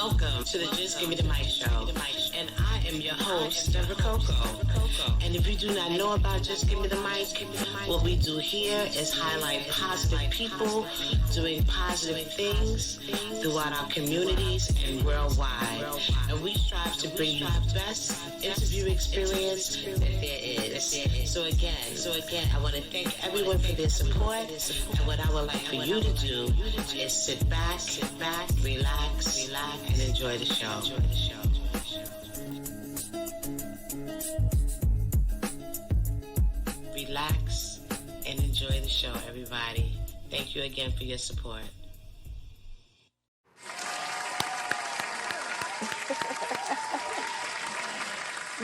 Welcome to the Just Give Me the Mic show. And I am your host, Deborah Coco. And if you do not know about Just Give Me the Mic, what we do here is highlight positive people doing positive things throughout our communities and worldwide. And we strive to bring you the best interview experience that there is. So again, I want to thank everyone for their support. And what I would like for you to do is sit back, relax, and enjoy the show. Relax and enjoy the show, everybody. Thank you again for your support.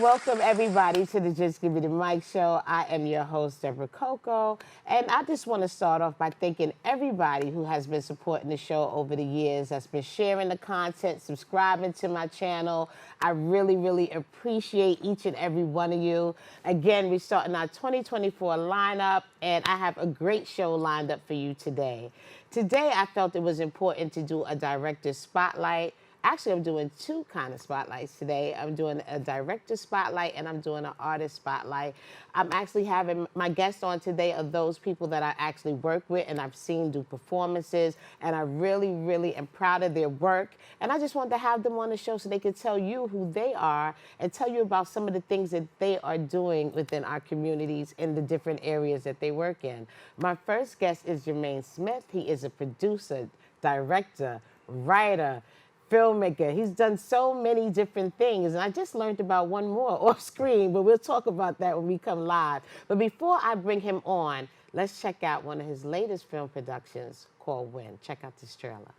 Welcome, everybody, to the Just Give Me the Mic show. I am your host, Deborah Coco, and I just want to start off by thanking everybody who has been supporting the show over the years, that's been sharing the content, subscribing to my channel. I really, really appreciate each and every one of you. Again, we're starting our 2024 lineup, and I have a great show lined up for you today. Today, I felt it was important to do a director spotlight. Actually, I'm doing two kind of spotlights today. I'm doing a director spotlight and I'm doing an artist spotlight. I'm actually having my guests on today are those people that I actually work with and I've seen do performances, and I really, really am proud of their work. And I just wanted to have them on the show so they could tell you who they are and tell you about some of the things that they are doing within our communities in the different areas that they work in. My first guest is Jermaine Smith. He is a producer, director, writer, filmmaker. He's done so many different things, and I just learned about one more off screen, but we'll talk about that when we come live. But before I bring him on, let's check out one of his latest film productions called Win. Check out this trailer.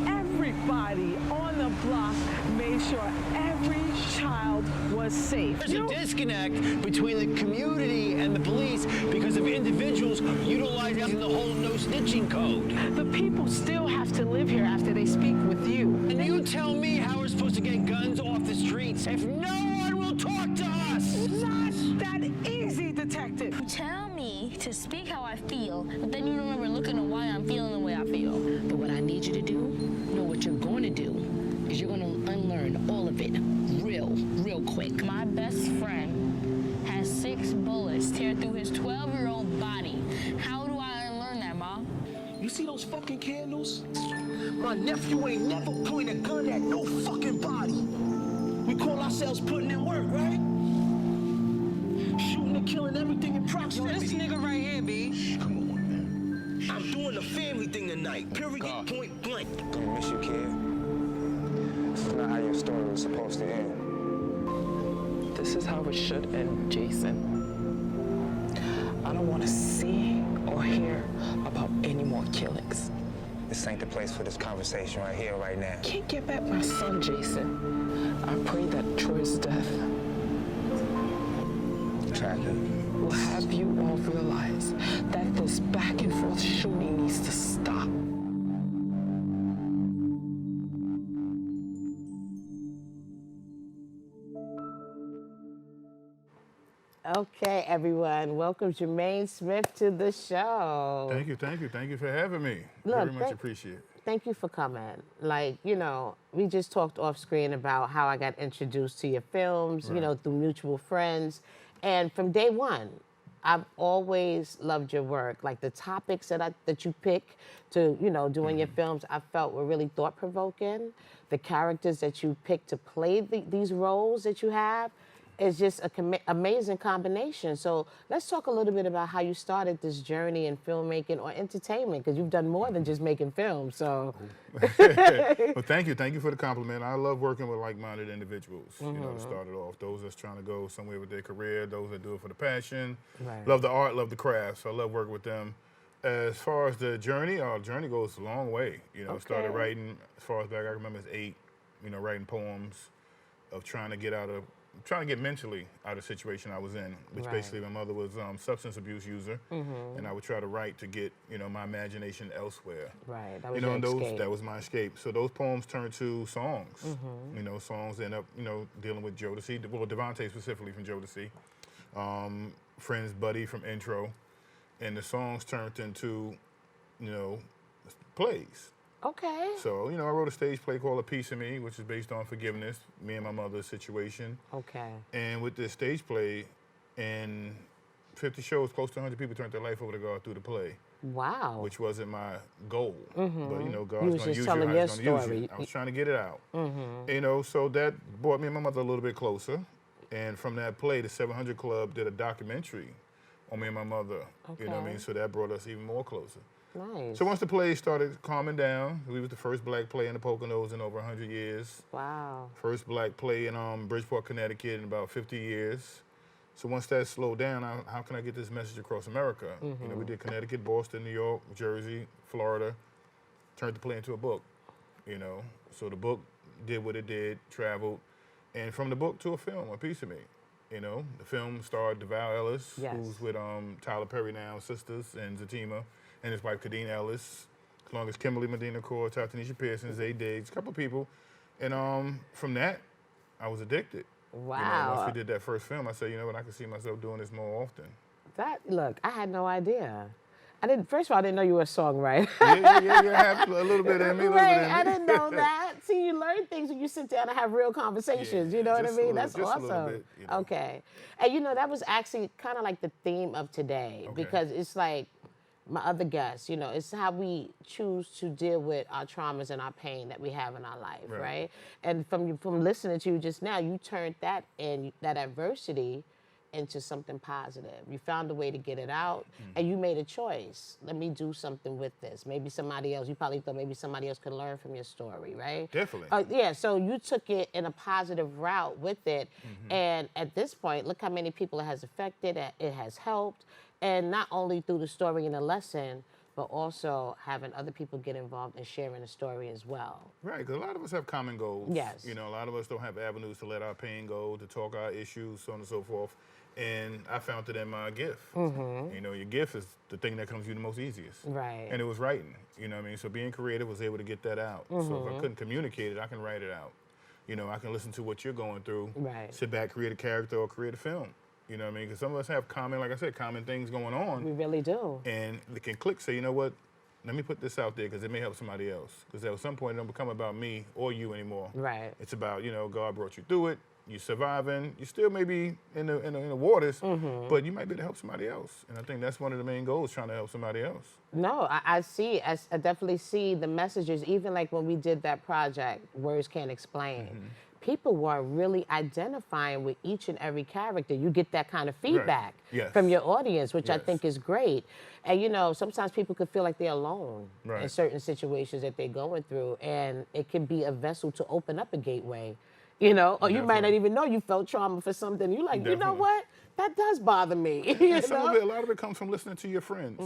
Everybody on the block made sure every child was safe. There's a disconnect between the community and the police because of individuals utilizing the whole no snitching code. The people still have to live here after they speak with you. And you tell me how we're supposed to get guns off the streets if no one will talk to us? Not that easy, detective. You tell me to speak how I feel, but then you don't ever look into why I'm feeling the way I feel. But what I need you to do, what you're going to do, is you're going to unlearn all of it real quick. My best friend has 6 bullets tear through his 12-year-old body. How do I unlearn that, Ma? You see those fucking candles? My nephew ain't never pointed a gun at no fucking body. We call ourselves putting in work, right? Shooting and killing everything in proximity. Yo, this nigga right here, B. Shh, come on, man. I'm doing the family thing tonight. Period, point blank. Gonna miss you, kid. This is not how your story was supposed to end. This is how it should end, Jason. I don't want to see or hear about any more killings. This ain't the place for this conversation right here, right now. Can't get back my son, Jason. I pray that Troy's death will have you all realize that this back and forth shooting needs to stop. Okay, everyone, welcome Jermaine Smith to the show. Thank you for having me. Look, Very much appreciate it. Thank you for coming. Like, we just talked off screen about how I got introduced to your films, Right. Through mutual friends. And from day one, I've always loved your work. Like the topics that you pick to, doing your films, I felt were really thought-provoking. The characters that you pick to play these roles that you have is just an amazing combination. So let's talk a little bit about how you started this journey in filmmaking or entertainment, because you've done more than just making films. So, Well, thank you for the compliment. I love working with like-minded individuals. To start it off, those that's trying to go somewhere with their career, those that do it for the passion, love the art, love the craft. So I love working with them. As far as the journey, our journey goes a long way. Started writing as far as back I remember as 8. Writing poems of trying to get mentally out of the situation I was in, which basically my mother was substance abuse user, and I would try to write to get my imagination elsewhere. Right, that was your escape. That was my escape. So those poems turned to songs. Songs end up dealing with Jodeci. Well, Devontae specifically from Jodeci, friend's Buddy from Intro, and the songs turned into you know, plays. Okay. So, you know, I wrote a stage play called A Piece of Me, which is based on forgiveness, me and my mother's situation. Okay. And with this stage play, in 50 shows, close to 100 people turned their life over to God through the play. Wow. Which wasn't my goal. But, you know, You God's was going to just use you telling how your He's going to use story. you. I was trying to get it out. You know, so that brought me and my mother a little bit closer. And from that play, the 700 Club did a documentary on me and my mother. You know what I mean? So that brought us even more closer. Nice. So once the play started calming down, we was the first black play in the Poconos in over 100 years. Wow. First black play in Bridgeport, Connecticut in about 50 years. So once that slowed down, how can I get this message across America? You know, we did Connecticut, Boston, New York, Jersey, Florida, turned the play into a book, you know. So the book did what it did, traveled, and from the book to a film, A Piece of Me. You know, the film starred DeVal Ellis, who's with Tyler Perry now, sisters, and Zatima, and his wife, Kadeen Ellis, as long as Kimberly Medina Core, Tanisha Pearson, Zay Diggs, a couple people. And from that, I was addicted. Wow. You know, once we did that first film, I said, you know what, I can see myself doing this more often. Look, I had no idea. First of all, I didn't know you were a songwriter. Yeah, have a little bit in me, I didn't know that. See, you learn things when you sit down and have real conversations, you know what I mean? That's awesome. A little bit, you know. Okay. And you know, that was actually kind of like the theme of today, because it's like my other guests, you know, it's how we choose to deal with our traumas and our pain that we have in our life, right? And from listening to you just now, you turned that adversity into something positive. You found a way to get it out, and you made a choice. Let me do something with this. Maybe somebody else, you probably thought maybe somebody else could learn from your story, right? Definitely. Yeah, so you took it in a positive route with it, and at this point, look how many people it has affected, it has helped, and not only through the story and the lesson, but also having other people get involved and sharing the story as well. Right, because a lot of us have common goals. Yes. You know, a lot of us don't have avenues to let our pain go, to talk our issues, so on and so forth. And I found it in my gift. You know, your gift is the thing that comes to you the most easiest. Right. And it was writing, you know what I mean? So being creative was able to get that out. So if I couldn't communicate it, I can write it out. You know, I can listen to what you're going through, sit back, create a character or create a film. You know what I mean? Because some of us have common, like I said, common things going on. We really do. And they can click, say, you know what? Let me put this out there because it may help somebody else. Because at some point, it don't become about me or you anymore. Right. It's about, you know, God brought you through it. You're surviving. You still may be in the waters, but you might be able to help somebody else. And I think that's one of the main goals, trying to help somebody else. No, I see. I definitely see the messages. Even like when we did that project, Words Can't Explain. People were really identifying with each and every character. You get that kind of feedback from your audience, which I think is great. And you know, sometimes people could feel like they're alone in certain situations that they're going through, and it can be a vessel to open up a gateway. You know, or you might not even know you felt trauma for something. You're like, you know what? That does bother me. You know? A lot of it comes from listening to your friends,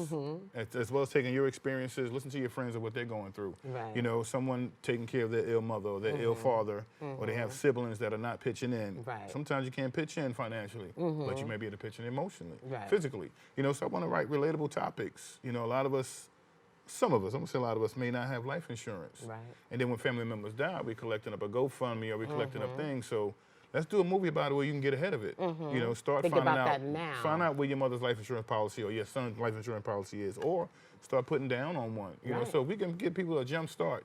as well as taking your experiences, listen to your friends of what they're going through. Right. You know, someone taking care of their ill mother or their ill father, or they have siblings that are not pitching in. Right. Sometimes you can't pitch in financially, but you may be able to pitch in emotionally, physically. You know, so I want to write relatable topics. You know, some of us, I'm gonna say a lot of us, may not have life insurance. Right. And then when family members die, we're collecting up a GoFundMe or we're collecting up things. So let's do a movie about it where you can get ahead of it. You know, start Think finding about out. that now. Find out where your mother's life insurance policy or your son's life insurance policy is, or start putting down on one. You know, so if we can give people a jump start,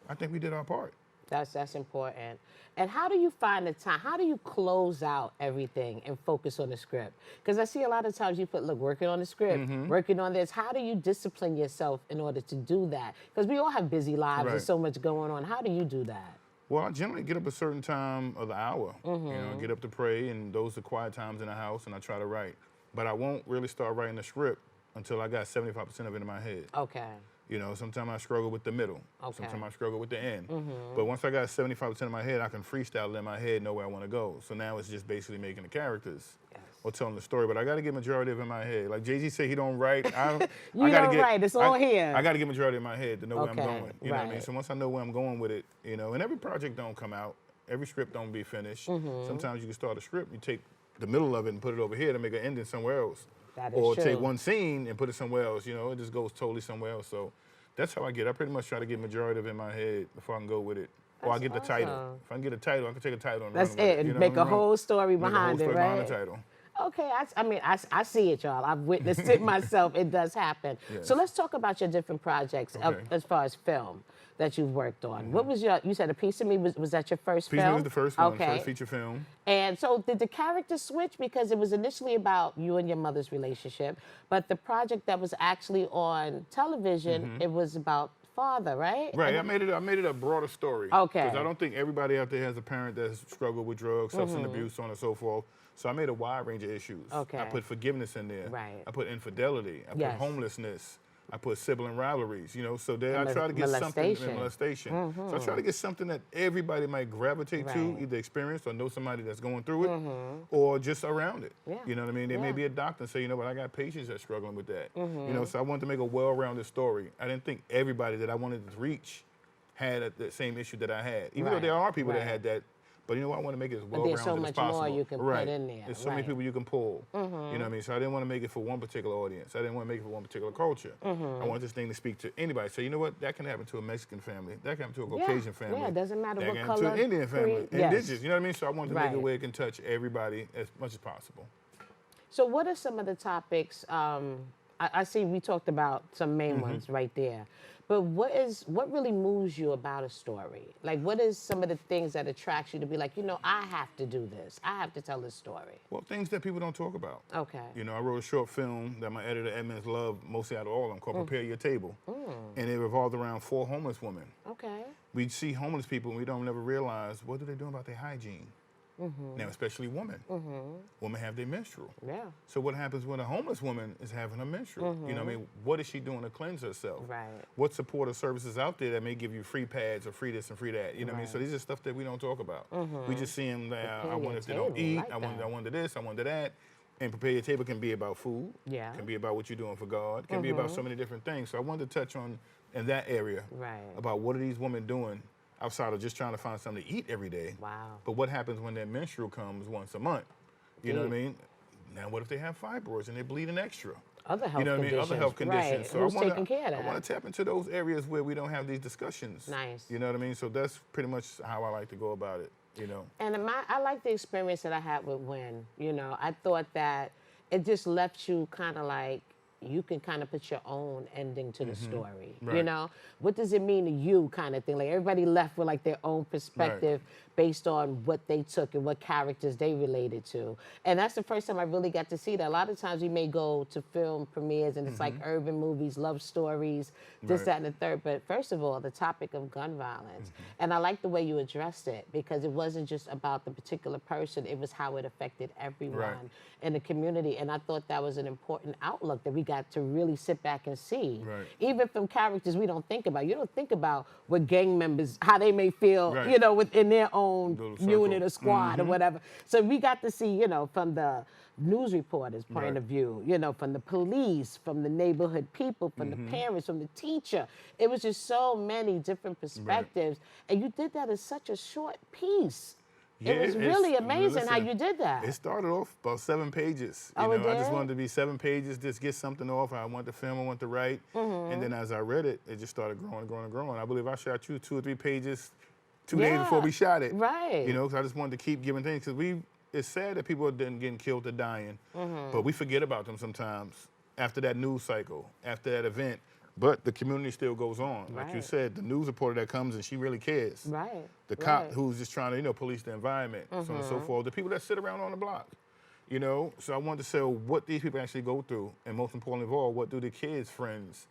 I think we did our part. That's important. And how do you find the time? How do you close out everything and focus on the script? Because I see a lot of times you put, look, working on the script, working on this. How do you discipline yourself in order to do that? Because we all have busy lives and so much going on. How do you do that? Well, I generally get up a certain time of the hour. You know, get up to pray, and those are quiet times in the house, and I try to write. But I won't really start writing the script until I got 75% of it in my head. Okay. You know, sometimes I struggle with the middle. Okay. Sometimes I struggle with the end. But once I got 75% in my head, I can freestyle it in my head, know where I want to go. So now it's just basically making the characters or telling the story. But I got to get majority of it in my head. Like Jay-Z said, he don't write. You don't write. It's all here. I got to get majority in my head to know where I'm going. You know what I mean? Right. So once I know where I'm going with it, you know, and every project don't come out. Every script don't be finished. Sometimes you can start a script, you take the middle of it and put it over here to make an ending somewhere else. That is or true. take one scene and put it somewhere else. You know, it just goes totally somewhere else. So that's how I get. I pretty much try to get majority of it in my head before I can go with it. Or I get the title. If I can get a title, I can take a title and That's run with it. it. You know Make what I a mean? whole story Make behind a whole it, story right? behind the title. Okay, I mean, I see it, y'all. I've witnessed it myself. It does happen. Yes. So let's talk about your different projects Okay. as far as film that you've worked on. What was you said A Piece of Me, was that your first Piece of film? Me was the first one, Okay. first feature film. And so did the character switch? Because it was initially about you and your mother's relationship, but the project that was actually on television, it was about father, right? Right, I made it a broader story. Okay. Because I don't think everybody out there has a parent that's struggled with drugs, substance abuse, so on and so forth. So I made a wide range of issues. Okay. I put forgiveness in there. Right. I put infidelity. I Yes. put homelessness. I put sibling rivalries, you know, so there I try to get molestation. something, molestation. So I try to get something that everybody might gravitate to, Right. either experience or know somebody that's going through it, or just around it. Yeah. You know what I mean? There may be a doctor and say, you know what, I got patients that's struggling with that. You know, so I wanted to make a well-rounded story. I didn't think everybody that I wanted to reach had the same issue that I had, even though Right. there are people that Right. had that. But you know what? I want to make it as there's well-rounded so as much possible. more you can put right. in there. There's so many Right. people you can pull. You know what I mean? So I didn't want to make it for one particular audience. I didn't want to make it for one particular culture. I want this thing to speak to anybody. So you know what? That can happen to a Mexican family. That can happen to a Caucasian family. Yeah, it doesn't matter that what can color. happen to an Indian family. Yes. Indigenous. You know what I mean? So I wanted to make it Right. where it can touch everybody as much as possible. So what are some of the topics? I see we talked about some main ones right there, but what really moves you about a story? Like, what is some of the things that attracts you to be like, you know, I have to do this. I have to tell this story. Well, things that people don't talk about. Okay. You know, I wrote a short film that my editor Edmonds loved mostly out of all of them called Prepare Your Table. And it revolved around 4 homeless women. Okay. We see homeless people and we don't never realize what are they doing about their hygiene. Now, especially women. Women have their menstrual. Yeah. So what happens when a homeless woman is having a menstrual? You know what I mean? What is she doing to cleanse herself? Right. What supportive services out there that may give you free pads or free this and free that? You know what I mean? So these are stuff that we don't talk about. We just see them there. I wonder if they don't eat. Like I wonder this. I wonder that. And Prepare Your Table can be about food. Yeah. Can be about what you're doing for God. Can be about so many different things. So I wanted to touch on in that area Right. about what are these women doing outside of just trying to find something to eat every day. Wow. But what happens when their menstrual comes once a month? You know what I mean? Now, what if they have fibroids and they're bleeding extra? Other health You know what I mean? conditions. Other health conditions. Right. So Who's I wanna, taking care of that? I want to tap into those areas where we don't have these discussions. Nice. You know what I mean? So that's pretty much how I like to go about it, you know? And I like the experience that I had with Win. You know, I thought that it just left you kind of like, you can kind of put your own ending to the story. You Right. know, what does it mean to you, kind of thing? Like everybody left with like their own perspective based on what they took and what characters they related to. And that's the first time I really got to see that. A lot of times we may go to film premieres and it's like urban movies, love stories, this, Right. that, and the third. But first of all, the topic of gun violence. And I like the way you addressed it because it wasn't just about the particular person, it was how it affected everyone Right. in the community. And I thought that was an important outlook that we got to really sit back and see. Right. Even from characters we don't think about. You don't think about what gang members, how they may feel, Right. you know, within their own Little unit circle. or squad or whatever. So we got to see, you know, from the news reporter's point Right. of view, you know, from the police, from the neighborhood people, from the parents, from the teacher. It was just so many different perspectives. And you did that in such a short piece. It was really amazing how you did that. It started off about 7 pages. You Oh, it know, I just did? wanted to be 7 pages, just get something off. I wanted to film, I wanted to write. And then as I read it, it just started growing and growing and growing. I believe I shot you 2 or 3 pages 2 days before we shot it. Right. You know, because I just wanted to keep giving things. Because it's sad that people are getting killed or dying, but we forget about them sometimes after that news cycle, after that event. But the community still goes on. Like you Right. said, the news reporter that comes and she really cares. Right. The cop Right. who's just trying to, you know, police the environment, so on and so forth. The people that sit around on the block, you know. So I wanted to say what these people actually go through, and most importantly of all, what do the kids' friends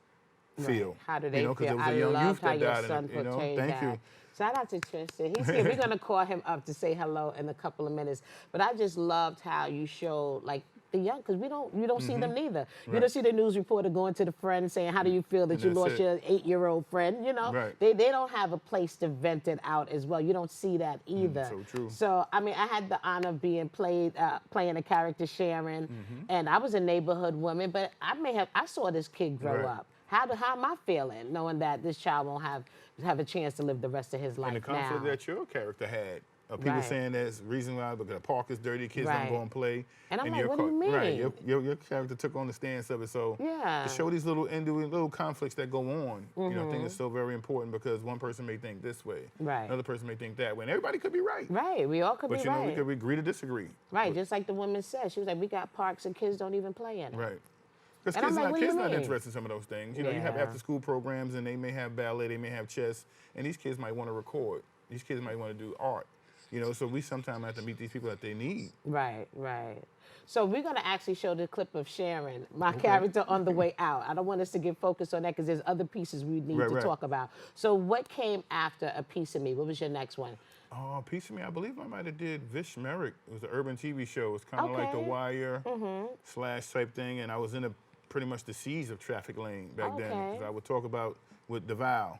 feel? Right. How do they you know, 'cause feel? there was I a young loved youth how that your died in son it, you know. portrayed Thank that. you. Shout out to Tristian. He's here. We're going to call him up to say hello in a couple of minutes. But I just loved how you showed, like, the young, because you don't see them neither. You Right. don't see the news reporter going to the friend saying, how do you feel that And you that's lost it. your 8-year-old friend? You know, Right. they don't have a place to vent it out as well. You don't see that either. so true. So, I mean, I had the honor of being playing a character, Sharon, and I was a neighborhood woman, but I saw this kid grow Right. up. How am I feeling knowing that this child won't have a chance to live the rest of his life And the conflict now? that your character had, People saying that's reason why because the park is dirty, kids don't go and play. And I'm like, what do you mean? Right, your character took on the stance of it. So to show these little conflicts that go on, you know, I think it's so very important because one person may think this way, another person may think that way, and everybody could be right. Right, we all could be right. But you know, we could agree to disagree. Right, just like the woman said, she was like, we got parks and kids don't even play in it. Right. Because kids not interested in some of those things. You know, you have after-school programs, and they may have ballet, they may have chess, and these kids might want to record. These kids might want to do art. You know, so we sometimes have to meet these people that they need. Right, right. So we're going to actually show the clip of Sharon, my character, on the way out. I don't want us to get focused on that because there's other pieces we need to talk about. So what came after A Piece of Me? What was your next one? Oh, A Piece of Me, I believe I might have did Vish Merrick. It was an urban TV show. It's kind of like The Wire / type thing, and I was in pretty much the seas of Traffic Lane back then. Because I would talk about with DeVal.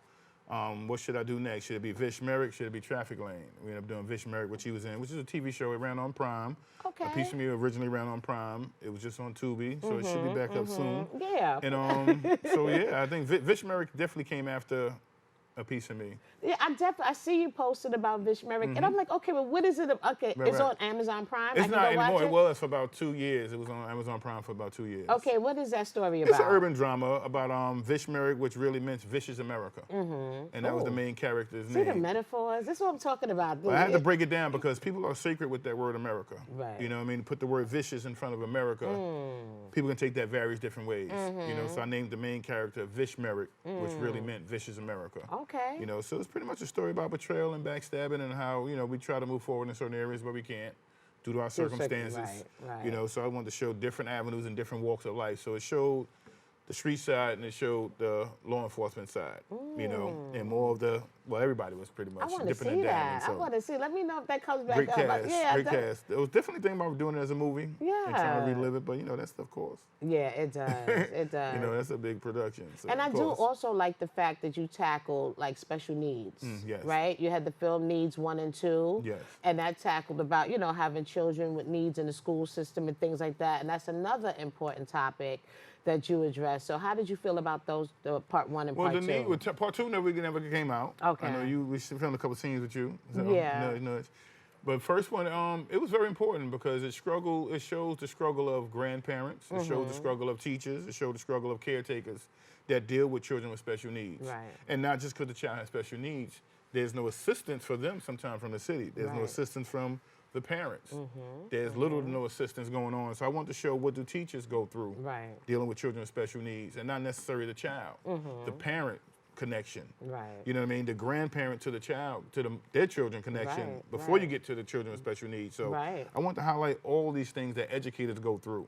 What should I do next? Should it be Vish Merrick? Should it be Traffic Lane? We ended up doing Vish Merrick, which he was in, which is a TV show. It ran on Prime. A Piece of Me originally ran on Prime. It was just on Tubi, so it should be back up soon. Yeah. And so yeah, I think Vish Merrick definitely came after A Piece of Me. Yeah, I see you posted about Vish Merrick, and I'm like, okay, but what is it? Okay, it's on Amazon Prime. It's not anymore. It was for about 2 years. It was on Amazon Prime for about 2 years. Okay, what is that story about? It's an urban drama about Vish Merrick, which really meant Vicious America, and that was the main character's name. See the metaphors? This is what I'm talking about. Well, I had to break it down because people are sacred with that word America. Right. You know what I mean? Put the word vicious in front of America. People can take that various different ways. You know, so I named the main character Vish Merrick, which really meant Vicious America. Okay. You know, so it's pretty much a story about betrayal and backstabbing and how, you know, we try to move forward in certain areas, but we can't due to our circumstances. Right. You know, so I wanted to show different avenues and different walks of life. So it showed the street side and it showed the law enforcement side, you know, and more of the, well, everybody was pretty much I want to dipping see and that. dabbling. So. I want to see. Let me know if that comes back Great up. cast, great that, cast. It was definitely thinking about doing it as a movie and trying to relive it, but you know, that's of course. Yeah, it does. It does. You know, that's a big production. So and I do also like the fact that you tackle like special needs, yes. right? You had the film Needs 1 and 2, yes. and that tackled about, you know, having children with needs in the school system and things like that, and that's another important topic that you address. So how did you feel about those, the part 1 and part 2? Well, part 2 never came out. Okay. I know we filmed a couple scenes with you. So, yeah. Nudge. But first one, it was very important because it shows the struggle of grandparents, it shows the struggle of teachers, it shows the struggle of caretakers that deal with children with special needs. Right. And not just because the child has special needs, there's no assistance for them sometimes from the city. There's no assistance from the parents. There's little to no assistance going on. So I want to show what do teachers go through dealing with children with special needs, and not necessarily the child, the parent connection. Right. You know what I mean? The grandparent to the child, to their children connection before you get to the children with special needs. So I want to highlight all these things that educators go through.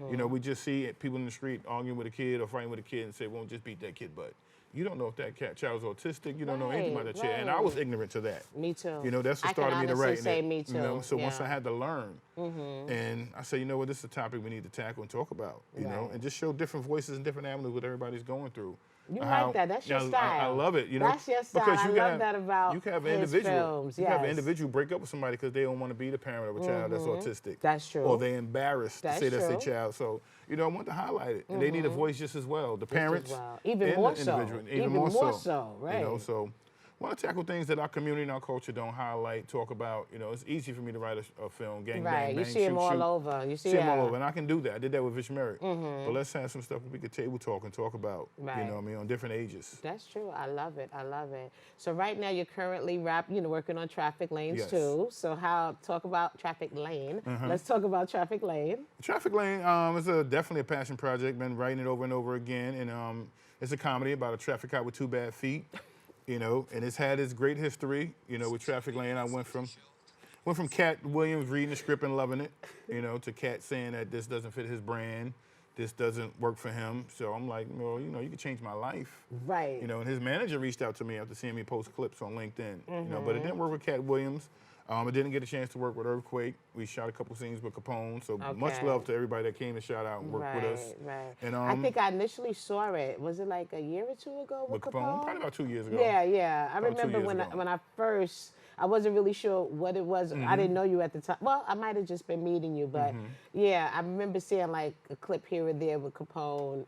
You know, we just see people in the street arguing with a kid or fighting with a kid and say, well, just beat that kid butt. You don't know if that child's autistic. You don't know anything about that child. And I was ignorant to that. Me too. You know, that's what started me to write. Say me too. You know, so once I had to learn, and I said, you know what, this is a topic we need to tackle and talk about. You know, and just show different voices and different avenues what everybody's going through. You like that? That's your style. I love it. You know, that's your style. Because I love that about you can have his films. You have an individual break up with somebody because they don't want to be the parent of a child that's autistic. That's true. Or they're embarrassed to say that's their child. So you know, I want to highlight it, and they need a voice just as well. The parents, even more so, even more so, right? You know, so. I want to tackle things that our community and our culture don't highlight, talk about. You know, it's easy for me to write a film, gang, bang, bang, you see them all over. You see them all over, and I can do that. I did that with Vish Merrick. But let's have some stuff we could table talk and talk about, you know what I mean, on different ages. That's true. I love it. I love it. So right now you're currently working on Traffic Lanes too. So talk about Traffic Lane. Let's talk about Traffic Lane. Traffic Lane is definitely a passion project. Been writing it over and over again, and it's a comedy about a traffic cop with 2 bad feet. You know, and it's had its great history. You know, with Traffic Lane, I went from Cat Williams reading the script and loving it, you know, to Cat saying that this doesn't fit his brand, this doesn't work for him. So I'm like, well, you know, you could change my life. Right. You know, and his manager reached out to me after seeing me post clips on LinkedIn. You know, but it didn't work with Cat Williams. I didn't get a chance to work with Earthquake. We shot a couple scenes with Capone. So much love to everybody that came to shout out and work with us. Right. And I think I initially saw it. Was it like a year or 2 ago with Capone? Probably about 2 years ago. Yeah. I remember when I I wasn't really sure what it was. I didn't know you at the time. Well, I might have just been meeting you, but yeah, I remember seeing like a clip here or there with Capone.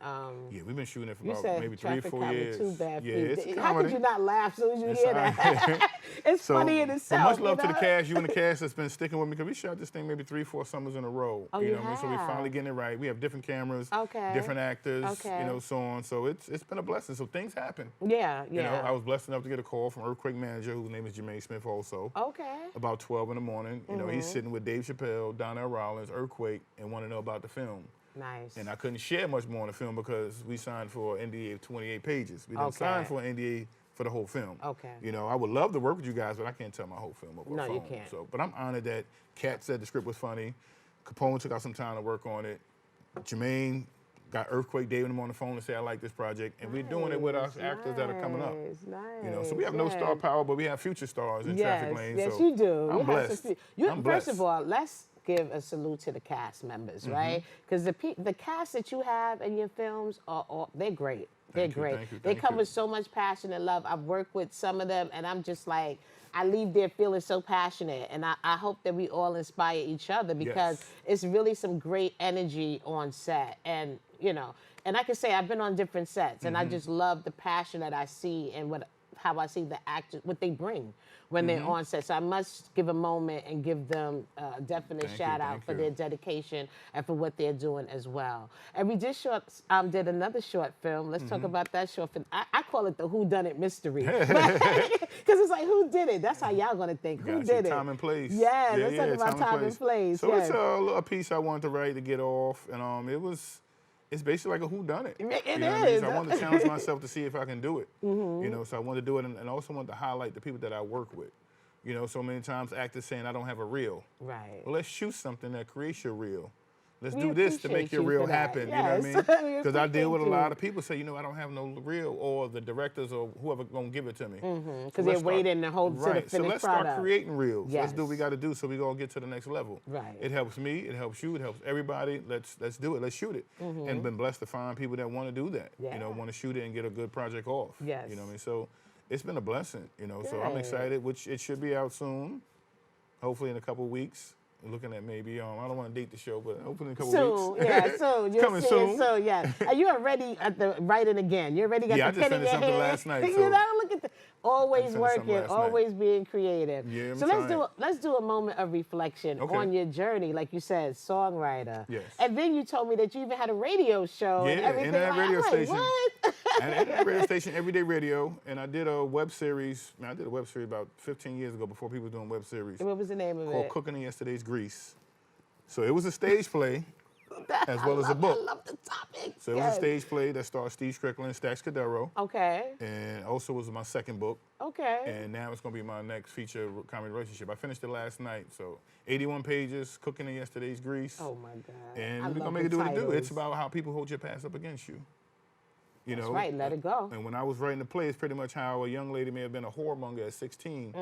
Yeah, we've been shooting it for You about said maybe 3 or Traffic 4 Cop with years. 2 bad Yeah, feet. it's a How could comedy. you not laugh as soon as you It's hear all that? right. It's So, funny in but itself. much love you to the know? cast, you and the cast that's been sticking with me, because we shot this thing maybe 3 or 4 summers in a row. Oh, you you know what I mean? So we have? finally getting it right. We have different cameras, Okay. different actors, Okay. you know, so on. So it's been a blessing. So things happen. Yeah, yeah. You know, I was blessed enough to get a call from Earthquake manager, whose name is Jermaine Smith also. Okay. About 12 in the morning. You know, he's sitting with Dave Chappelle, Donnell Rollins, Earthquake, and want to know about the film. Nice. And I couldn't share much more on the film because we signed for an NDA of 28 pages. We didn't sign for an NDA for the whole film. Okay. You know, I would love to work with you guys, but I can't tell my whole film over No, a phone. you can't. So, but I'm honored that Kat said the script was funny. Capone took out some time to work on it. Jermaine got Earthquake, David him on the phone and say, I like this project. And we're doing it with our actors that are coming up. Nice. You know, so we have no star power, but we have future stars in Traffic Lane. Yes, so you do. I'm You have blessed. some I'm First blessed. of all, let's give a salute to the cast members, right? Because the cast that you have in your films they're great. They're Thank you, great. thank you, They thank come you. with so much passion and love. I've worked with some of them, and I'm just like, I leave there feeling so passionate, and I hope that we all inspire each other because Yes. it's really some great energy on set, and you know, and I can say I've been on different sets, and I just love the passion that I see and how I see the actors, what they bring when they're on set. So I must give a moment and give them a definite Thank you, shout out thank for you. their dedication and for what they're doing as well. And we just did another short film. Let's talk about that short film. I call it the Who Done It mystery. Because it's like, who did it? That's how y'all gonna think. Who Gotcha. did it? Time and place. Yeah, let's talk about time and place. So yes. it's a piece I wanted to write to get off, and it's basically like a whodunit. It you know what I mean? is. So I wanted to challenge myself to see if I can do it. You know, so I wanted to do it, and also wanted to highlight the people that I work with. You know, so many times actors saying I don't have a reel. Right. Well, let's shoot something that creates your reel. Let's We do this to make appreciate your you reel for that. happen. Yes. You know what I mean? We Because I deal with a appreciate lot you. of people say, you know, I don't have no reel, or the directors or whoever gonna give it to me. Because they're waiting to hold to the Right. finished So let's product. start creating reels. Let's do what we Yes. got to do so we gonna get to the next level. Right. It helps me. It helps you. It helps everybody. Let's do it. Let's shoot it. And been blessed to find people that want to do that. You know, Yeah. want to shoot it and get a good project off. Yes. You know what I mean? So it's been a blessing. You know, so I'm Good. excited. Which it should be out soon. Hopefully in a couple of weeks. We're looking at maybe I don't want to date the show, but hopefully in a couple Soon, weeks. yeah, soon. You'll coming see soon. it soon, yeah. Are you already at the writing again? You already got Yeah, I the just pen in finished your something hand? last night, You so- know, look at always finished something working, last night. always being creative. Yeah, I'm so trying. let's do a moment of reflection Okay. on your journey, like you said, songwriter. Yes. And then you told me that you even had a radio show and Yeah, everything. in that like, radio I'm station. Like, what? And at that radio station, Everyday Radio, and I did a web series. I did a web series about 15 years ago before people were doing web series What was the name of called it? Cooking in Yesterday's Grease. So it was a stage play as well as a book. I love the topic. So it was a stage play that starred Steve Strickland and Stax Cadero, Okay. and also was my second book. Okay. And now it's going to be my next feature comedy relationship. I finished it last night. So 81 pages, Cooking in Yesterday's Grease. Oh my God. And I we're love going to make it the do what it do. titles. It's about how people hold your past up against you. You That's know? right, let it go. And when I was writing the play, it's pretty much how a young lady may have been a whoremonger at 16,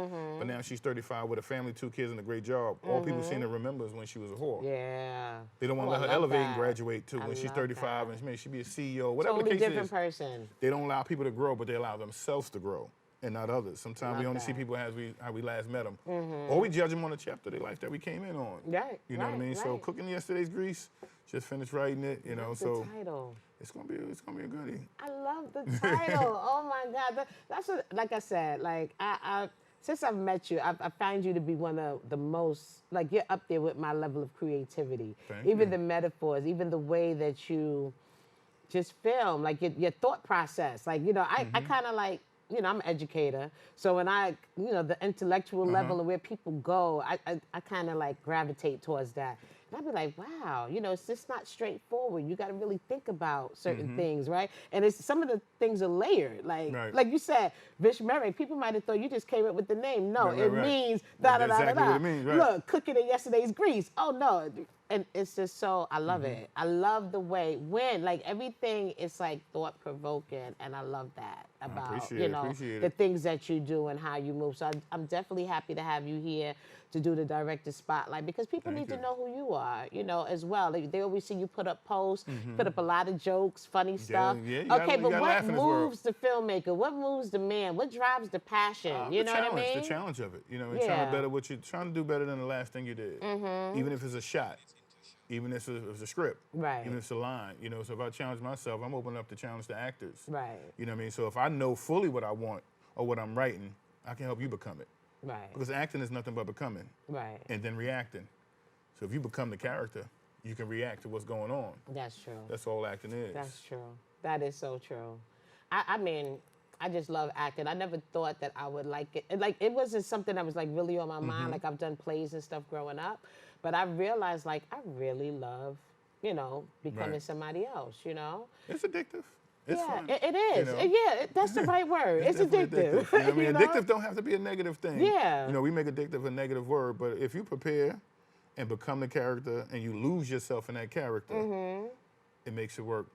but now she's 35 with a family, 2 kids, and a great job. All people seem to remember is when she was a whore. Yeah. They don't want Oh, to I let her love elevate and that. graduate to I when she's love 35 that. and maybe she be a CEO, whatever Totally the case different is. person. They don't allow people to grow, but they allow themselves to grow and not others. Sometimes we Love only see that. people as how we last met them. Or we judge them on the chapter of their life that we came in on. Right, You know what I mean? right, So right. Cooking Yesterday's Grease, just finished writing it, you know, The so title. it's gonna be a goodie. I love the title. Oh my God. That's what, like I said, like I since I've met you, I find you to be one of the most, like you're up there with my level of creativity. Thank Even you. the metaphors, even the way that you just film, like your thought process. Like, you know, I kind of like, you know, I'm an educator. So when the intellectual level of where people go, I kind of like gravitate towards that. And I'd be like, wow, you know, it's just not straightforward. You got to really think about certain things, right? And it's some of the things are layered. Like, Right. like you said, Vish Merrick, people might have thought you just came up with the name. No, Right, it right. means That's da-da-da-da-da. exactly what it means, right. Look, cooking in yesterday's grease. Oh, no. and it's just so, I love it. I love the way, like everything is like thought provoking, and I love that about, the things that you do and how you move. So I'm definitely happy to have you here to do the director spotlight, because people need to know who you are, as well. They always see you put up posts, put up a lot of jokes, funny stuff. Okay, but what moves the filmmaker? What moves the man? What drives the passion? You know what I mean? The challenge of it. Trying to do better than the last thing you did. Even if it's a shot, even if it's a script, even if it's a line. So if I challenge myself, I'm opening up to challenge the actors. Right. You know what I mean? So if I know fully what I want or what I'm writing, I can help you become it. Right. Because acting is nothing but becoming. Right. And then reacting. So if you become the character, you can react to what's going on. That's true. That's all acting is. That's true. That is so true. I mean, I just love acting. I never thought that I would like it. Like, it wasn't something that was like really on my mind. Like, I've done plays and stuff growing up, but I realized like I really love, becoming somebody else. It's addictive. It's fun. It is. That's the right word. It's addictive. You know what I mean? Addictive don't have to be a negative thing. Yeah. We make addictive a negative word, but if you prepare and become the character and you lose yourself in that character, it makes it work.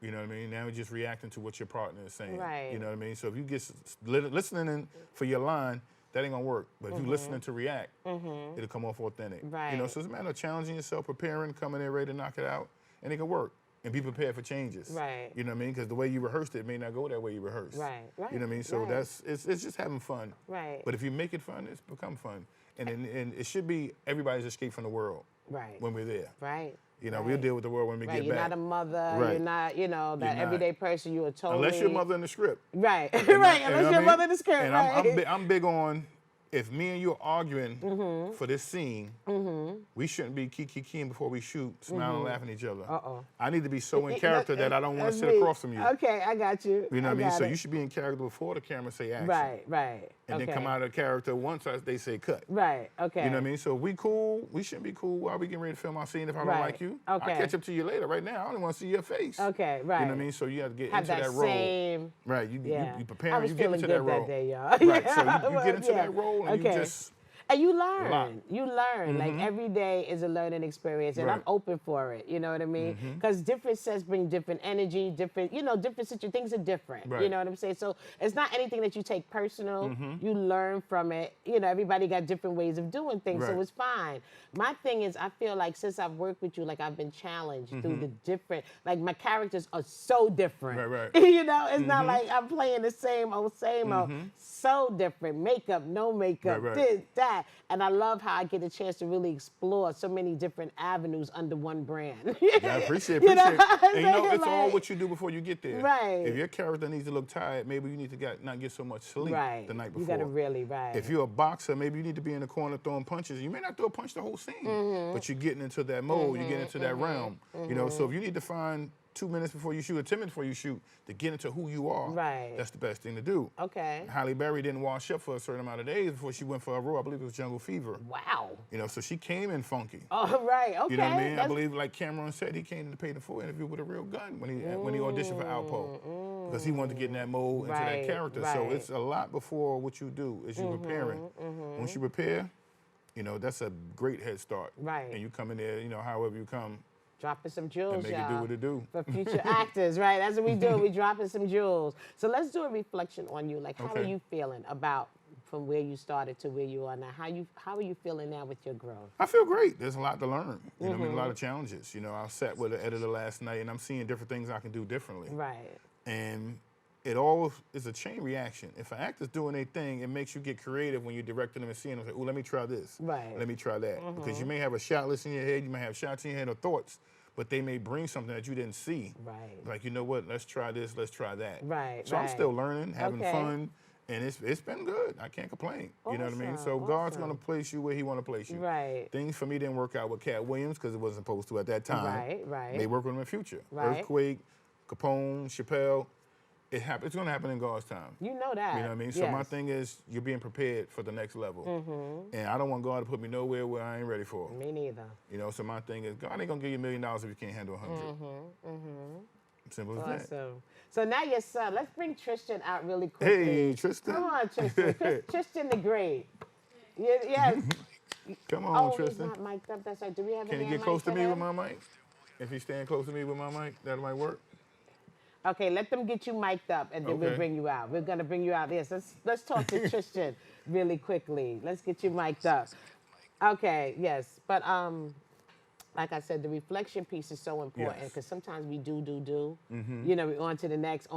You know what I mean? Now you're just reacting to what your partner is saying. Right. You know what I mean? So if you get listening for your line, that ain't gonna work. But if you're listening to react, it'll come off authentic. Right. So it's a matter of challenging yourself, preparing, coming in ready to knock it out, and it can work. And be prepared for changes. Right. You know what I mean? Because the way you rehearsed it may not go that way you rehearsed. Right. You know what I mean? So it's just having fun. Right. But if you make it fun, it's become fun. And it should be everybody's escape from the world. Right. When we're there. Right. We'll deal with the world when we get back. You're not a mother. Right. You're not, that everyday person. You are totally. Unless your mother in the script. Right. Right. Unless your mother in the script. And right. I'm big on, if me and you are arguing for this scene, we shouldn't be kiki-kikiing before we shoot, smiling and laughing at each other. I need to be so in character that I don't want to sit across from you. Okay, I got you. You know what I mean? So you should be in character before the camera say action. Right. And then come out of character once they say cut. Right, okay. You know what I mean? So we cool. We shouldn't be cool while we getting ready to film our scene if I don't like you. Okay. I'll catch up to you later. Right now, I only want to see your face. Okay, right. You know what I mean? So you have to get have into that role. Same, right. You prepare. I was you get into that role. That day, y'all. Right. So you get into that role and you just. And you learn. You learn. Like, every day is a learning experience, and I'm open for it. You know what I mean? Because different sets bring different energy, different things are different. Right. You know what I'm saying? So it's not anything that you take personal. You learn from it. Everybody got different ways of doing things, so it's fine. My thing is, I feel like since I've worked with you, like, I've been challenged through the different, like, my characters are so different. Right. It's not like I'm playing the same old. So different. Makeup, no makeup, this, that. And I love how I get a chance to really explore so many different avenues under one brand. I appreciate it. And it's like, all what you do before you get there. Right. If your character needs to look tired, maybe you need to not get so much sleep the night before. You gotta really, If you're a boxer, maybe you need to be in the corner throwing punches. You may not throw a punch the whole scene, but you're getting into that mode, you're getting into that realm. So if you need to find 2 minutes before you shoot or 10 minutes before you shoot to get into who you are, that's the best thing to do. Okay. Halle Berry didn't wash up for a certain amount of days before she went for a role. I believe it was Jungle Fever. Wow. So she came in funky. Oh, right, okay. You know what I mean? I believe, like Cameron said, he came to pay the full interview with a real gun when he auditioned for Alpo, because he wanted to get in that mode, into that character. So it's a lot before what you do is you preparing. Once you prepare, that's a great head start. Right. And you come in there, however you come. Dropping some jewels, and make it do what it do. For future actors, right? That's what we do. We dropping some jewels. So let's do a reflection on you. Like, how are you feeling about from where you started to where you are now? How are you feeling now with your growth? I feel great. There's a lot to learn. You know what I mean? A lot of challenges. I sat with an editor last night, and I'm seeing different things I can do differently. Right. And it all is a chain reaction. If an actor's doing their thing, it makes you get creative when you're directing them and seeing them. Like, oh, let me try this. Right. Let me try that. Because you may have a shot list in your head, you may have shots in your head or thoughts, but they may bring something that you didn't see. Right. Like, you know what, let's try this, let's try that. Right. So I'm still learning, having fun, and it's been good. I can't complain. You know what I mean? So God's going to place you where he want to place you. Right. Things for me didn't work out with Cat Williams because it wasn't supposed to at that time. Right. May work with him in the future. Right. Earthquake, Capone, Chappelle. It's going to happen in God's time. You know that. You know what I mean? So my thing is, you're being prepared for the next level. And I don't want God to put me nowhere where I ain't ready for. Me neither. So my thing is, God ain't going to give you $1 million if you can't handle 100. Simple as that. So now your son, let's bring Tristian out really quickly. Hey, Tristian. Come on, Tristian. Tristian the Great. Yes. Come on, Oh, Tristian. he's not mic'd up. That's right. Do we have Can a you get close to me with my mic? If he's staying close to me with my mic, that might work. Okay, let them get you mic'd up, and then we'll Okay. bring you out. We're gonna bring you out. Yes, let's talk to Tristian really quickly. Let's get you mic'd up. Okay, yes, but like I said, the reflection piece is so important because sometimes we do. You know, we're on to the next,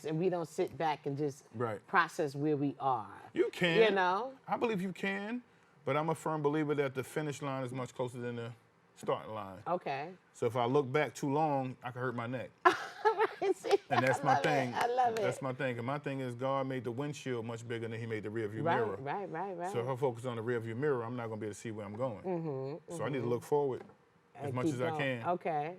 and we don't sit back and just process where we are. You can. You know? I believe you can, but I'm a firm believer that the finish line is much closer than the starting line. Okay. So if I look back too long, I can hurt my neck. See, And that's my thing. I love it. That's my thing. And my thing is God made the windshield much bigger than he made the rear view mirror. Right. So if I focus on the rear view mirror, I'm not going to be able to see where I'm going. So I need to look forward as much as I can. Okay.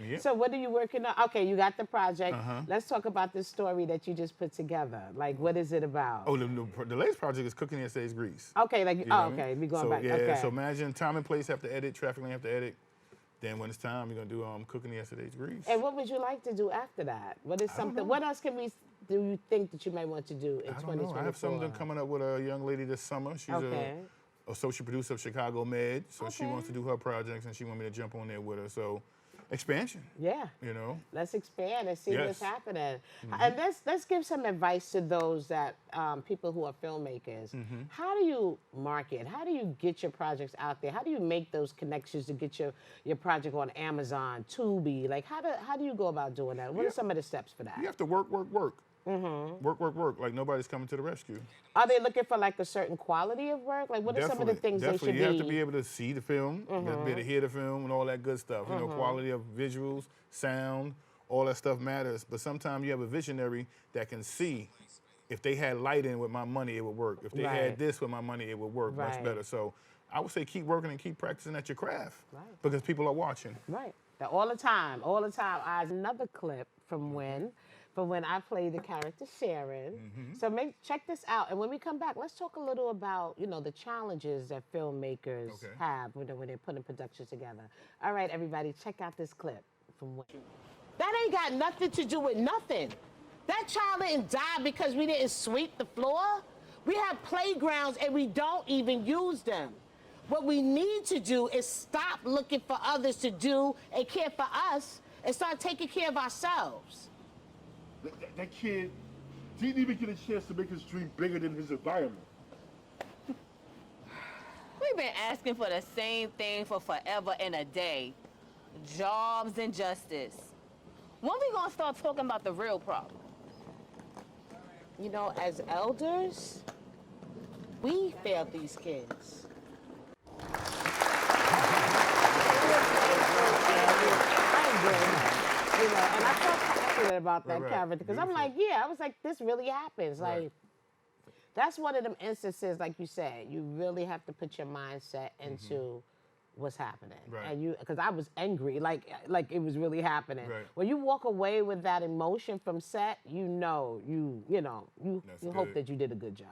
Yeah. So what are you working on? Okay, you got the project. Let's talk about this story that you just put together. Like, what is it about? Oh, the latest project is Cooking in Stays Grease. Okay, like, You know what I mean? okay, we going So, back. Yeah, okay. so imagine time and place have to edit, traffic lane have to edit. Then when it's time, you're gonna do Cooking Yesterday's Grease. And what would you like to do after that? What is something? What else do you think that you might want to do in 2024? I have something coming up with a young lady this summer. She's a associate producer of Chicago Med, so she wants to do her projects and she wants me to jump on there with her. So expansion. Yeah. You know. Let's expand and see what's happening. And let's give some advice to those that people who are filmmakers. How do you market? How do you get your projects out there? How do you make those connections to get your project on Amazon, Tubi? Like how do you go about doing that? What are some of the steps for that? You have to work. Work. Like nobody's coming to the rescue. Are they looking for like a certain quality of work? Like what are some of the things they should be? You have to be able to see the film, you have to be able to hear the film and all that good stuff. You know, quality of visuals, sound, all that stuff matters. But sometimes you have a visionary that can see if they had lighting with my money, it would work. If they had this with my money, it would work much better. So I would say keep working and keep practicing at your craft because people are watching. Right. All the time. I have another clip from when I played the character Sharon. So check this out. And when we come back, let's talk a little about, the challenges that filmmakers have when they're putting productions together. All right, everybody, check out this clip from when. That ain't got nothing to do with nothing. That child didn't die because we didn't sweep the floor. We have playgrounds and we don't even use them. What we need to do is stop looking for others to do and care for us and start taking care of ourselves. That kid didn't even get a chance to make his dream bigger than his environment. We've been asking for the same thing for forever and a day. Jobs and justice. When we gonna start talking about the real problem? As elders, we failed these kids. And I felt passionate about that character because I'm like, I was like, this really happens. Like, that's one of them instances, like you said, you really have to put your mindset into what's happening. And because I was angry, like it was really happening. When you walk away with that emotion from set, you hope that you did a good job.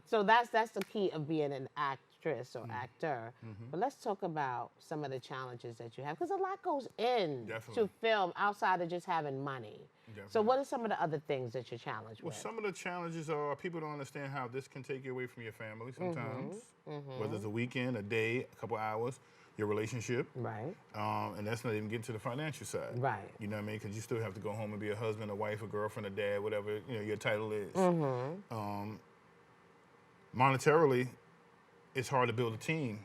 So that's the key of being an actress or actor. But let's talk about some of the challenges that you have because a lot goes in to film outside of just having money. So what are some of the other things that you're challenged with? Well, some of the challenges are people don't understand how this can take you away from your family sometimes, whether it's a weekend, a day, a couple hours, your relationship. Right. And that's not even getting to the financial side. Right. You know what I mean? Because you still have to go home and be a husband, a wife, a girlfriend, a dad, whatever your title is. Monetarily, it's hard to build a team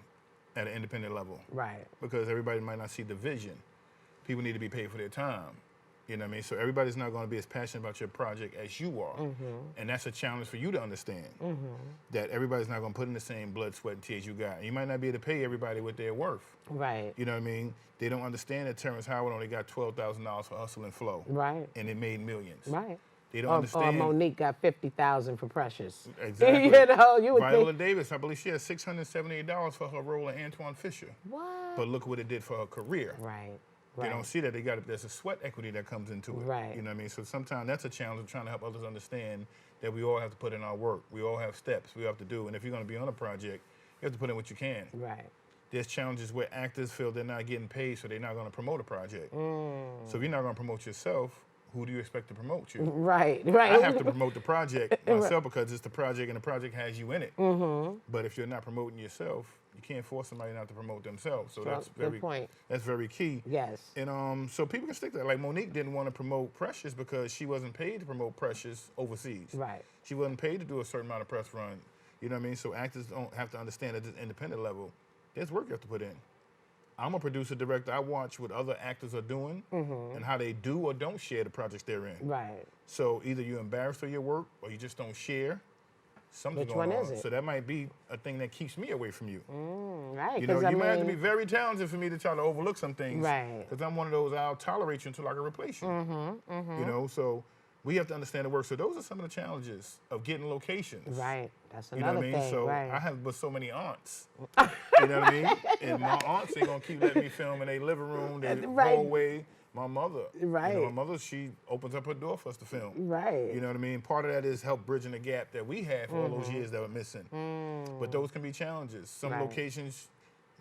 at an independent level. Right. Because everybody might not see the vision. People need to be paid for their time. You know what I mean? So everybody's not going to be as passionate about your project as you are. And that's a challenge for you to understand. That everybody's not going to put in the same blood, sweat, and tears you got. And you might not be able to pay everybody what they're worth. Right. You know what I mean? They don't understand that Terrence Howard only got $12,000 for Hustle and Flow. Right. And it made millions. Right. They don't understand. Or Monique got $50,000 for Precious. Exactly. You would Viola think. Davis, I believe she had $678 for her role in Antoine Fisher. What? But look what it did for her career. Right. They don't see that there's a sweat equity that comes into it. Right. You know what I mean? So sometimes that's a challenge of trying to help others understand that we all have to put in our work. We all have steps we have to do. And if you're going to be on a project, you have to put in what you can. Right. There's challenges where actors feel they're not getting paid, so they're not going to promote a project. So if you're not going to promote yourself, who do you expect to promote you? Right. I have to promote the project myself because it's the project and the project has you in it. But if you're not promoting yourself, you can't force somebody not to promote themselves. So that's good point. That's very key. Yes. And so people can stick to that. Like Monique didn't want to promote Precious because she wasn't paid to promote Precious overseas. Right. She wasn't paid to do a certain amount of press run. You know what I mean? So actors don't have to understand at this independent level, there's work you have to put in. I'm a producer, director. I watch what other actors are doing and how they do or don't share the projects they're in. Right. So either you're embarrassed of your work or you just don't share. Something's Which going one on. is it? So that might be a thing that keeps me away from you. Right. You know, you might have to be very talented for me to try to overlook some things. Right. Because I'm one of those, I'll tolerate you until I can replace you. You know, so we have to understand the work. So those are some of the challenges of getting locations. Right. That's You know another what I mean? thing. So right. I have but so many aunts. You know what I mean? And my aunts ain't gonna keep letting me film in their living room, their hallway. My mother, Right. You know, my mother, she opens up her door for us to film. Right. You know what I mean? Part of that is help bridging the gap that we had for all those years that were missing. But those can be challenges. Some locations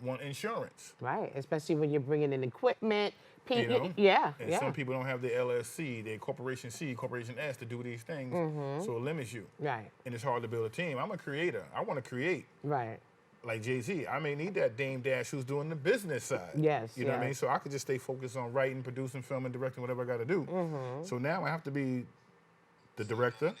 want insurance. Right. Especially when you're bringing in equipment. You know? Yeah. And some people don't have the LLC, their Corporation C, Corporation S to do these things. So it limits you. Right. And it's hard to build a team. I'm a creator. I want to create. Right. Like Jay-Z, I may need that Dame Dash who's doing the business side. Yes, You know what I mean? So I could just stay focused on writing, producing, filming, directing, whatever I got to do. So now I have to be the director,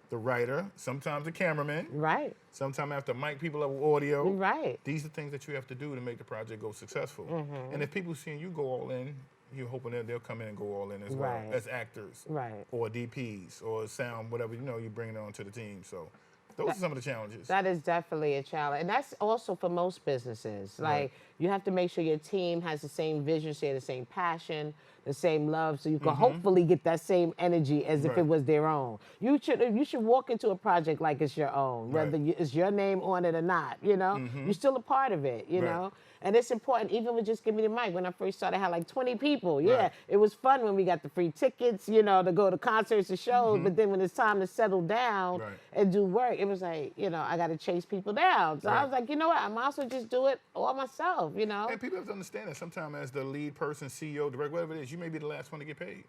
the writer, sometimes the cameraman. Right. Sometimes I have to mic people up with audio. Right. These are things that you have to do to make the project go successful. And if people seeing you go all in, you're hoping that they'll come in and go all in as well as actors. Right. Or DPs or sound, whatever, you know, you bring it on to the team. So those are some of the challenges. That is definitely a challenge. And that's also for most businesses. Like, you have to make sure your team has the same vision, share the same passion, the same love, so you can hopefully get that same energy as if it was their own. You should walk into a project like it's your own, whether it's your name on it or not, you know? You're still a part of it, you know? And it's important, even with Just Give Me the Mic, when I first started, I had like 20 people. Yeah, it was fun when we got the free tickets, you know, to go to concerts and shows. But then when it's time to settle down and do work, it was like, you know, I got to chase people down. So I was like, you know what, I might also just do it all myself, you know? And people have to understand that sometimes as the lead person, CEO, director, whatever it is, you may be the last one to get paid.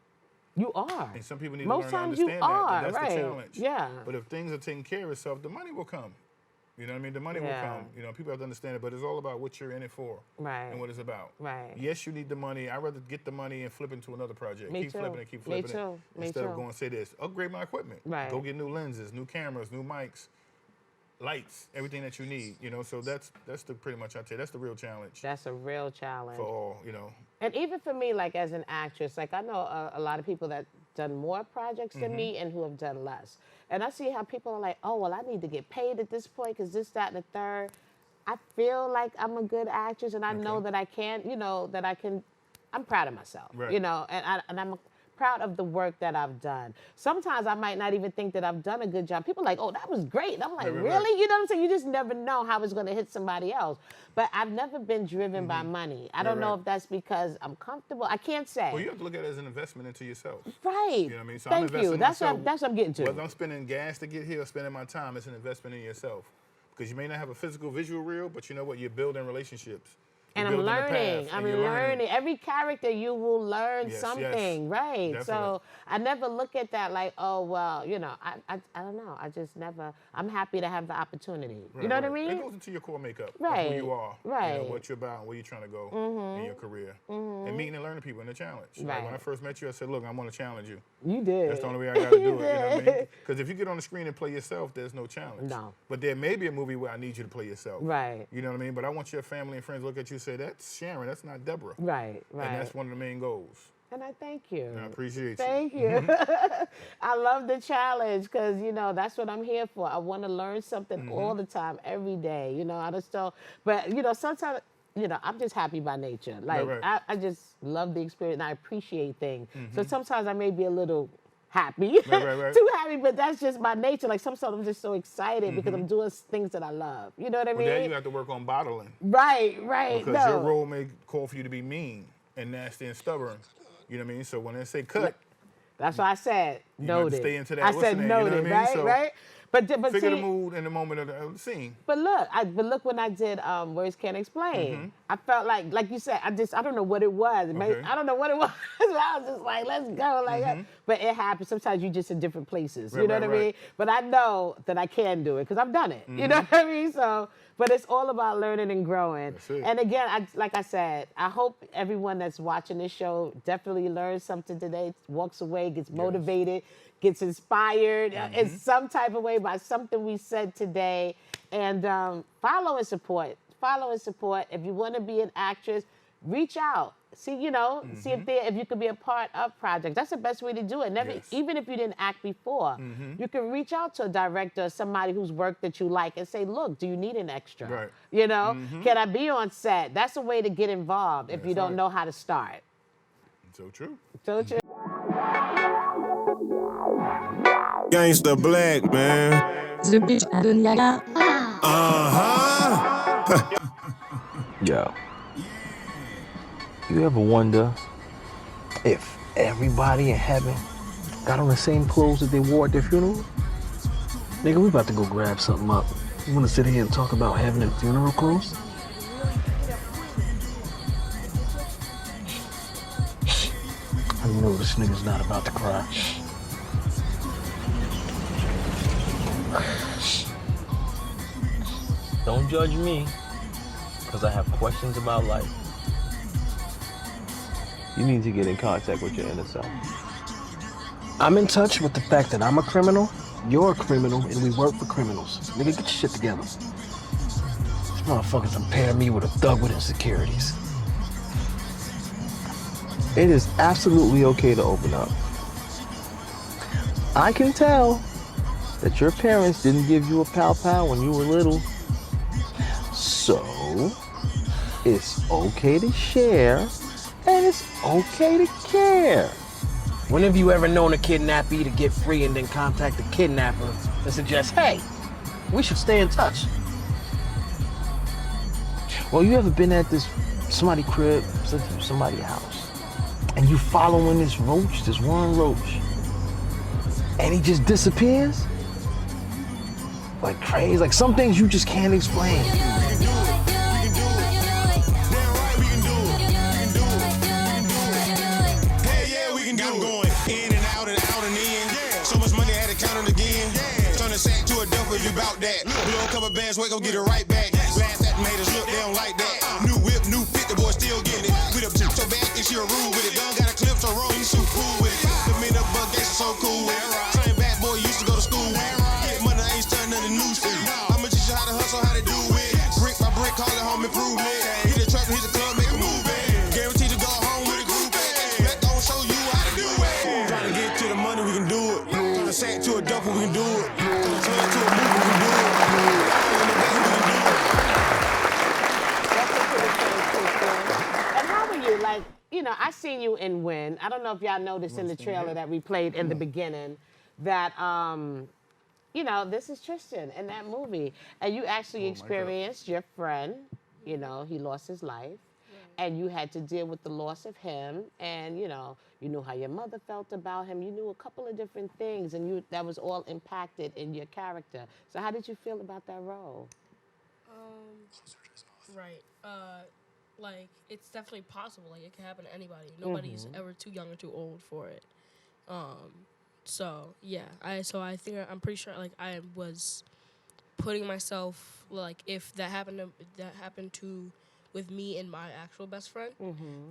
You are. And some people need Most to learn times to understand you are, that's the challenge. Yeah. But if things are taking care of itself, the money will come. You know what I mean? The money will come. You know, people have to understand it, but it's all about what you're in it for and what it's about. Right. Yes, you need the money. I'd rather get the money and flip into another project. Me keep too. flipping it, keep flipping Me too. it. Instead of going and say this, upgrade my equipment. Right. Go get new lenses, new cameras, new mics, lights, everything that you need. You know, so that's the pretty much I'd say that's the real challenge. That's a real challenge. For all, you know. And even for me, like as an actress, like I know a lot of people that done more projects than me and who have done less. And I see how people are like, oh, well, I need to get paid at this point because this, that, and the third. I feel like I'm a good actress and I know that I can, you know, that I can, I'm proud of myself, you know, and I'm proud of the work that I've done. Sometimes I might not even think that I've done a good job. People are like, oh, that was great. And I'm like, really? You know what I'm saying? You just never know how it's going to hit somebody else. But I've never been driven by money. I don't know if that's because I'm comfortable. I can't say. Well, you have to look at it as an investment into yourself. Right. You know what I mean? So Thank you. That's what I'm getting to. Whether I'm spending gas to get here or spending my time, it's an investment in yourself. Because you may not have a physical visual reel, but you know what? You're building relationships. And I'm learning. I'm learning. Every character you will learn something, right? Definitely. So I never look at that like, oh well, you know, I don't know. I just never. I'm happy to have the opportunity. You know what I mean? It goes into your core makeup. Right. Of who you are. Right. You know, what you're about, and where you're trying to go in your career, and meeting and learning people in the challenge. Right. Like when I first met you, I said, look, I want to challenge you. You did. That's the only way I got to do it. You know what I mean? Because if you get on the screen and play yourself, there's no challenge. No. But there may be a movie where I need you to play yourself. Right. You know what I mean? But I want your family and friends to look at you and say, that's Sharon, that's not Deborah. Right. Right. And that's one of the main goals. And I thank you. And I appreciate you. Thank you. I love the challenge because, you know, that's what I'm here for. I want to learn something all the time, every day. You know, I just don't, but, you know, sometimes, you know, I'm just happy by nature. Like, I just love the experience and I appreciate things. So sometimes I may be a little happy, too happy, but that's just my nature. Like sometimes I'm just so excited because I'm doing things that I love. You know what I mean? Well, then you have to work on bottling. Right, right. Because your role may call for you to be mean and nasty and stubborn. You know what I mean? So when they say cut, that's why I said noted. You have to stay into that. I said noted, you know what I mean? right? figure see, the mood and the moment of the scene. But look when I did Words Can't Explain. I felt like you said, I don't know what it was. I don't know what it was. I was just like, let's go. Like, but it happens. Sometimes you're just in different places. You know what I mean? But I know that I can do it because I've done it. You know what I mean? So, but it's all about learning and growing. And again, like I said, I hope everyone that's watching this show definitely learns something today, walks away, gets motivated, gets inspired in some type of way by something we said today. And follow and support. Follow and support. If you want to be an actress, reach out. See, see if you could be a part of projects. That's the best way to do it. Even if you didn't act before, you can reach out to a director or somebody whose work that you like and say, look, do you need an extra? Right. Can I be on set? That's a way to get involved if you don't know how to start. So true. So true. Gangsta black, man. Yo, you ever wonder if everybody in heaven got on the same clothes that they wore at their funeral? Nigga, we about to go grab something up. You wanna sit here and talk about heaven and funeral clothes? I know this nigga's not about to cry. Don't judge me, because I have questions about life. You need to get in contact with your inner self. I'm in touch with the fact that I'm a criminal, you're a criminal, and we work for criminals. Nigga, get your shit together. These motherfuckers compare me with a thug with insecurities. It is absolutely okay to open up. I can tell that your parents didn't give you a pow-pow when you were little. So, it's okay to share, and it's okay to care. When have you ever known a kidnappee to get free and then contact the kidnapper and suggest, hey, we should stay in touch? Well, you ever been at somebody's crib, somebody's house, and you following this one roach, and he just disappears? Like crazy, like some things you just can't explain. If you bout that, blow a couple bands, wake up, get it right back. Laugh at made us look, they don't like that. New whip, new fit, the boy still getting it. With a tip so bad, think she a rule with it. Gun got a clip so wrong, you so cool with it. The men up bug gangsta so cool with it. Train bad boy, used to go to school with it. Get money, I ain't starting nothing new shit. I'ma teach you how to hustle, how to do it. Brick by brick, call it home improvement. Hit the trap, hit the club, make a move it. Guaranteed to go home with a group. That gon' show you how to do it. Trying to get to the money, we can do it. Trying to sack to a duffel, we can do it. Trying to turn to a movie, we can do it. And how were you? Like, I seen you in Win. I don't know if y'all noticed in the trailer that we played in the beginning that, this is Tristian in that movie. And you actually experienced your friend, he lost his life. And you had to deal with the loss of him, and you knew how your mother felt about him. You knew a couple of different things, and that was all impacted in your character. So how did you feel about that role? Right. Like, it's definitely possible. Like, it can happen to anybody. Nobody's ever too young or too old for it. So yeah. I'm pretty sure. Like, I was putting myself, like, if that happened to with me and my actual best friend,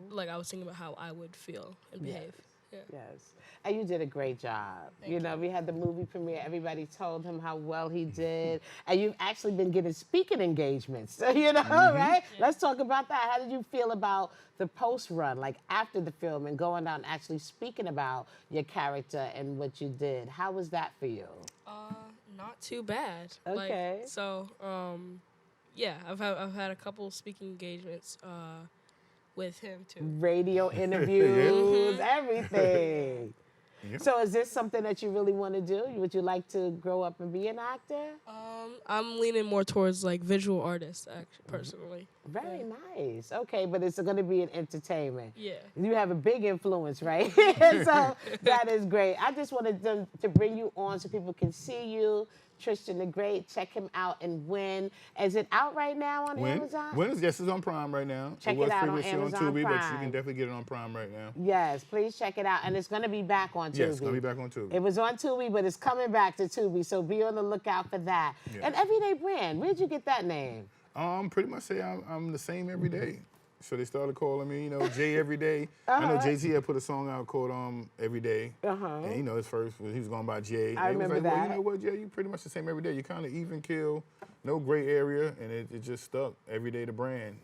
like, I was thinking about how I would feel and behave. Yeah. Yes. And you did a great job. Thank you. We had the movie premiere. Everybody told him how well he did. And you've actually been getting speaking engagements, right? Yeah. Let's talk about that. How did you feel about the post-run, like after the film, and going out and actually speaking about your character and what you did? How was that for you? Not too bad. Okay. Yeah, I've had a couple speaking engagements with him too. Radio interviews, everything. Yep. So is this something that you really want to do? Would you like to grow up and be an actor? I'm leaning more towards like visual artist, actually, personally. Very nice. Okay, but it's going to be an entertainment. Yeah. You have a big influence, right? So that is great. I just wanted to bring you on so people can see you, Tristian the Great. Check him out and Win. Is it out right now on Amazon? Win is, yes, it's on Prime right now. Check it was it out on previously on Amazon Tubi, but you Prime. can definitely get it on Prime right now. Yes, please check it out. And it's going to be back on Tubi. Yes, it's going to be back on Tubi. It was on Tubi, but it's coming back to Tubi, so be on the lookout for that. Yes. And Everyday Brand, where'd you get that name? Pretty much say I'm the same every day. So they started calling me, Jay Every Day. I know Jay-Z had put a song out called Every Day. And his first, he was going by Jay. I remember that. Well, you know what, Jay, you pretty much the same every day. You kind of even kill, no gray area, and it just stuck. Every Day the brand.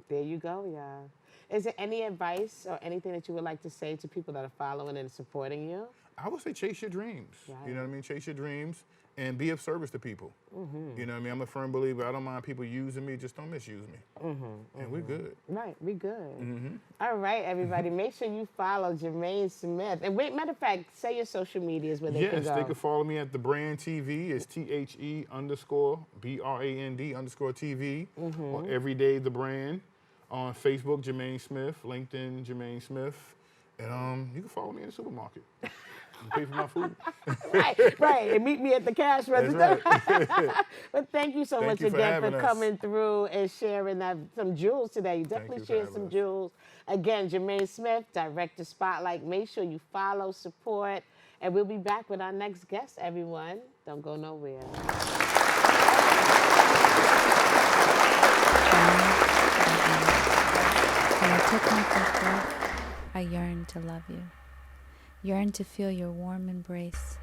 There you go, y'all. Is there any advice or anything that you would like to say to people that are following and supporting you? I would say chase your dreams. Right. You know what I mean? Chase your dreams and be of service to people. You know what I mean? I'm a firm believer. I don't mind people using me. Just don't misuse me. And we're good. Right, we good. All right, everybody. Make sure you follow Jermaine Smith. And wait, matter of fact, say your social medias where they can go. Yes, they can follow me at The Brand TV. It's THE_BRAND_TV. Or Every Day The Brand. On Facebook, Jermaine Smith. LinkedIn, Jermaine Smith. And you can follow me in the supermarket. And pay for my food. right. And meet me at the cash register. Right. But thank you so much again for coming through and sharing some jewels today. You definitely shared some jewels. Again, Jermaine Smith, Director Spotlight. Make sure you follow, support, and we'll be back with our next guest, everyone. Don't go nowhere. When I took my first breath, I yearned to love you. Yearned to feel your warm embrace.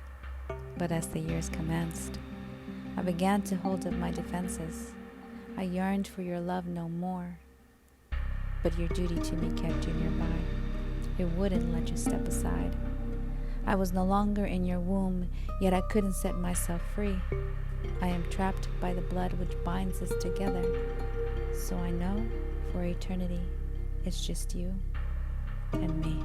But as the years commenced, I began to hold up my defenses. I yearned for your love no more. But your duty to me kept you nearby. It wouldn't let you step aside. I was no longer in your womb, yet I couldn't set myself free. I am trapped by the blood which binds us together. So I know, for eternity, it's just you and me.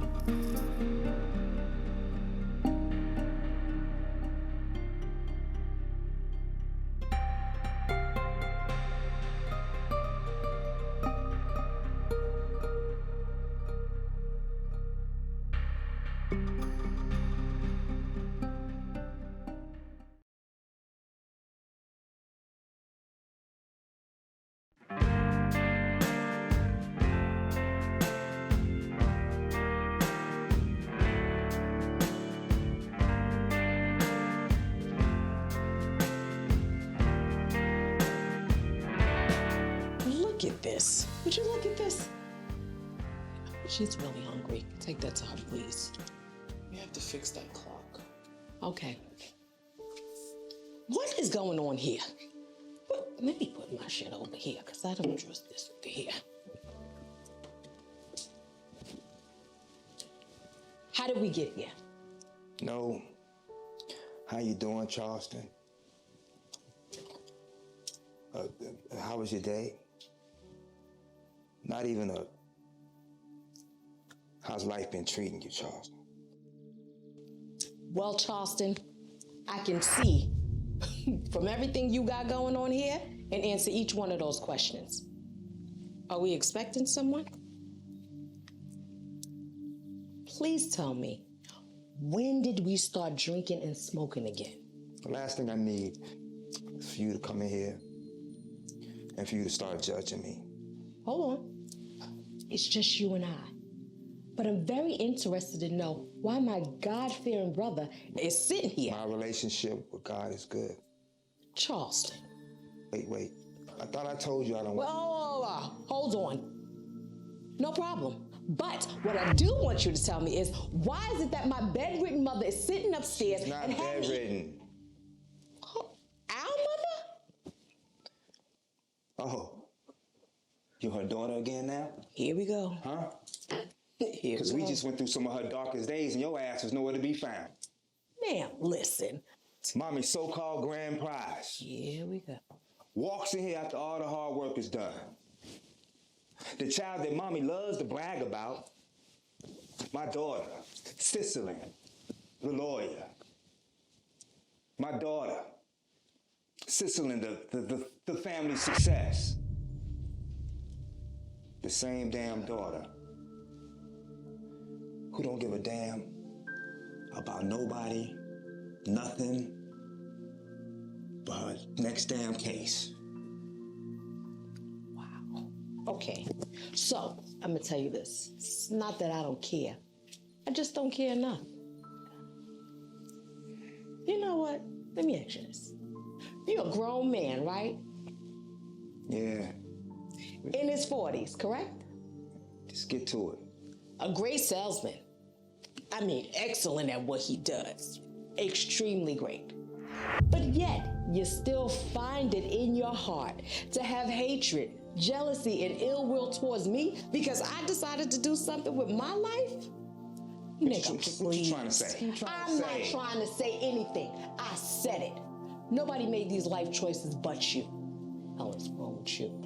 Look at this. Would you look at this? She's really hungry. Take that to her, please. You have to fix that clock. Okay. What is going on here? Let me put my shit over here, because I don't trust this over here. How did we get here? No. How you doing, Charleston? How was your day? Not even a, how's life been treating you, Charleston? Well, Charleston, I can see from everything you got going on here and answer each one of those questions. Are we expecting someone? Please tell me, when did we start drinking and smoking again? The last thing I need is for you to come in here and for you to start judging me. Hold on. It's just you and I. But I'm very interested to know why my God-fearing brother is sitting here. My relationship with God is good. Charleston. Wait. I thought I told you I don't want... Well, hold on. No problem. But what I do want you to tell me is, why is it that my bedridden mother is sitting upstairs Not and had bedridden. Our mother? Oh. You her daughter again now? Here we go. Huh? Because we just went through some of her darkest days and your ass was nowhere to be found. Ma'am, listen. Mommy's so-called grand prize. Here we go. Walks in here after all the hard work is done. The child that mommy loves to brag about. My daughter, Cicely, the lawyer. My daughter, Cicely, the family success. The same damn daughter who don't give a damn about nobody, nothing, for her next damn case. Okay, so I'm gonna tell you this. It's not that I don't care. I just don't care enough. You know what? Let me ask you this. You're a grown man, right? Yeah. In his 40s, correct? Just get to it. A great salesman. I mean, excellent at what he does. Extremely great. But yet, you still find it in your heart to have hatred, jealousy, and ill will towards me because I decided to do something with my life? Nigga, What you trying to say? I'm not trying to say anything. I said it. Nobody made these life choices but you. Hell is wrong with you?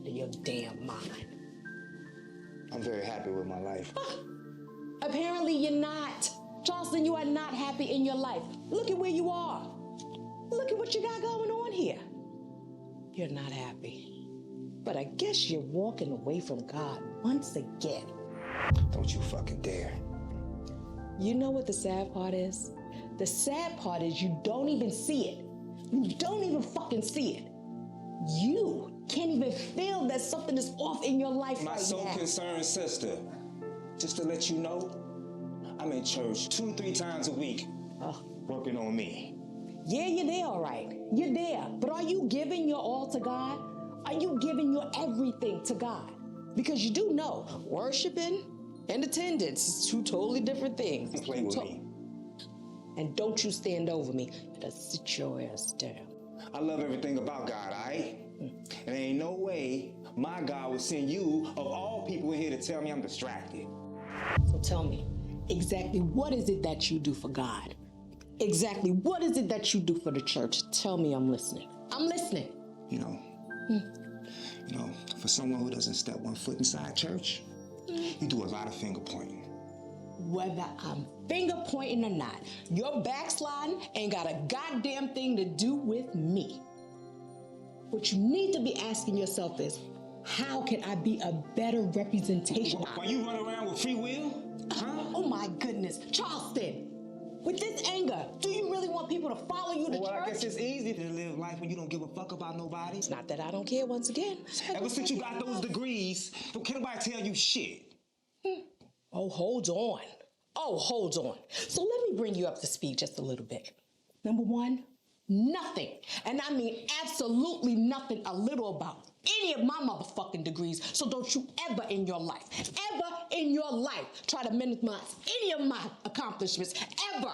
Out of your damn mind. I'm very happy with my life. Apparently you're not. Charleston, you are not happy in your life. Look at where you are. Look at what you got going on here. You're not happy. But I guess you're walking away from God once again. Don't you fucking dare. You know what the sad part is? The sad part is you don't even see it. You don't even fucking see it. You can't even feel that something is off in your life My right so now. concerned sister, just to let you know, I'm in church 2-3 times a week, working on me. Yeah, you're there, all right. You're there. But are you giving your all to God? Are you giving your everything to God? Because you do know, worshiping and attendance is two totally different things. Play with me. And don't you stand over me. You better sit your ass down. I love everything about God, all right? And there ain't no way my God would send you, of all people in here, to tell me I'm distracted. So tell me, exactly what is it that you do for God? Exactly what is it that you do for the church? Tell me, I'm listening. I'm listening. You know, for someone who doesn't step one foot inside church, you do a lot of finger pointing. Whether I'm finger pointing or not, your backsliding ain't got a goddamn thing to do with me. What you need to be asking yourself is, how can I be a better representation? Why you run around with free will? Huh? Oh my goodness, Charleston! With this anger, do you really want people to follow you to Well, church? I guess it's easy to live life when you don't give a fuck about nobody. It's not that I don't care once again. Ever since you got those degrees, can't nobody tell you shit. Oh, hold on. Oh, hold on. So let me bring you up to speed just a little bit. Number one, nothing, and I mean absolutely nothing a little about any of my motherfucking degrees. So don't you ever in your life try to minimize any of my accomplishments. Ever.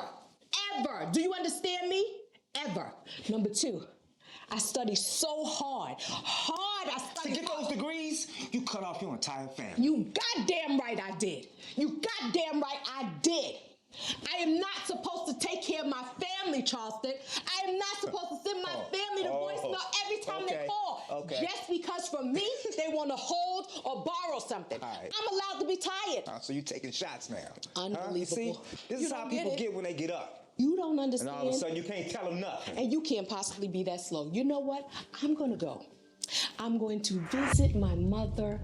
Do you understand me? Ever. Number two, I study so hard. I study to get those degrees, you cut off your entire family. You goddamn right I did. You goddamn right I did. I am not supposed to take care of my family, Charleston. I am not supposed to send my family to voicemail every time they call. Okay. Just because from me, they want to hold or borrow something. Right. I'm allowed to be tired. So you taking shots now. Unbelievable. See, this is how people get when they get up. You don't understand. And all of a sudden, you can't tell them nothing. And you can't possibly be that slow. You know what? I'm going to go. I'm going to visit my mother.